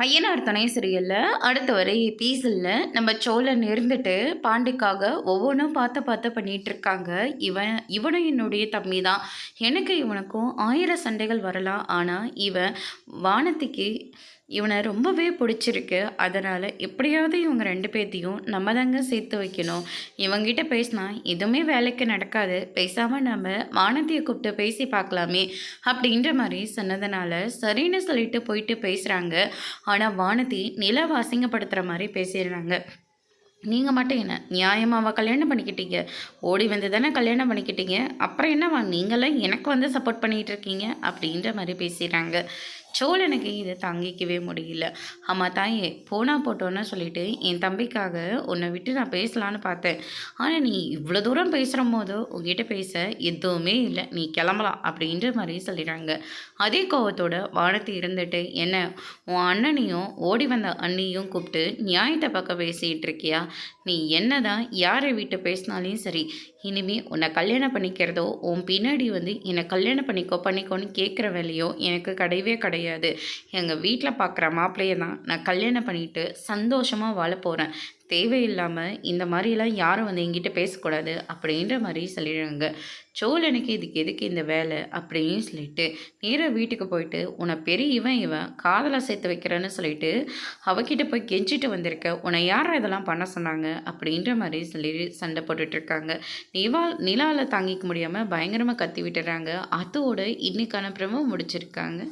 ஐயனார் துணை சீரியல்ல அடுத்து வர எபிசோட்ல நம்ம சோழன் இருந்துட்டு பாண்டிக்காக ஒவ்வொன்றும் பார்த்து பார்த்து பண்ணிட்டு இருக்காங்க. இவனும் என்னுடைய தம்பி தான். எனக்கு இவனுக்கும் 1000 சண்டைகள் வரலாம். ஆனால் இவன் வானத்திக்கு இவனை ரொம்பவே பிடிச்சிருக்கு. அதனால் எப்படியாவது இவங்க 2 பேர்த்தையும் நம்ம தாங்க சேர்த்து வைக்கணும். இவங்கிட்ட பேசினா எதுவுமே வேலைக்கு நடக்காது. பேசாமல் நம்ம வானத்தையை கூப்பிட்டு பேசி பார்க்கலாமே அப்படின்ற மாதிரி சொன்னதுனால சரின்னு சொல்லிட்டு போயிட்டு பேசுகிறாங்க. ஆனால் வானதி நிலவை அசிங்கப்படுத்துகிற மாதிரி பேசிடுறாங்க. நீங்கள் மட்டும் என்ன நியாயமாவா கல்யாணம் பண்ணிக்கிட்டீங்க? ஓடி வந்து தானே கல்யாணம் பண்ணிக்கிட்டீங்க. அப்புறம் என்னவா நீங்களாம் எனக்கு வந்து சப்போர்ட் பண்ணிகிட்டு இருக்கீங்க அப்படின்ற மாதிரி பேசிடுறாங்க. சோழனுக்கு இதை தாங்கிக்கவே முடியல. ஆமாம் தாயே, போனா போட்டோன்னு சொல்லிட்டு என் தம்பிக்காக உன்னை விட்டு நான் பேசலான்னு பார்த்தேன். ஆனால் நீ இவ்வளோ தூரம் பேசுகிற போது உங்ககிட்ட பேச எதுவுமே இல்லை, நீ கிளம்பலாம் அப்படின்ற மாதிரி சொல்லிடுறாங்க. அதே கோவத்தோட வானத்தை இருந்துட்டு என்ன உன் அண்ணனையும் ஓடி வந்த அண்ணியும் கூப்பிட்டு நியாயத்தை பக்கம் பேசிகிட்டு இருக்கியா? நீ என்ன தான் யாரை விட்டு பேசினாலையும் சரி, இனிமே உன்னை கல்யாணம் பண்ணிக்கிறதோ உன் பின்னாடி வந்து என்னை கல்யாணம் பண்ணிக்கோன்னு கேட்குற வேலையோ எனக்கு கிடையவே கிடையாது. எங்கள் வீட்டில் பார்க்குற மாப்பிள்ளையை தான் நான் கல்யாணம் பண்ணிட்டு சந்தோஷமாக வாழ போகிறேன். தேவையில்லாமல் இந்த மாதிரிலாம் யாரும் வந்து எங்கிட்ட பேசக்கூடாது அப்படின்ற மாதிரி சொல்லிடுறாங்க. சோழனுக்கு எதுக்கு இந்த வேலை அப்படின்னு சொல்லிட்டு நேராக வீட்டுக்கு போயிட்டு உன்னை பெரிய இவன் காதலை சேர்த்து வைக்கிறேன்னு சொல்லிட்டு அவகிட்ட போய் கெஞ்சிட்டு வந்திருக்க. உன்னை யாரை இதெல்லாம் பண்ண சொன்னாங்க அப்படின்ற மாதிரி சொல்லி சண்டை போட்டுட்ருக்காங்க. நிலாவில் தாங்கிக்க முடியாமல் பயங்கரமாக கத்தி விட்டுறாங்க. அதோட இன்னைக்கான பிரமோ முடிச்சிருக்காங்க.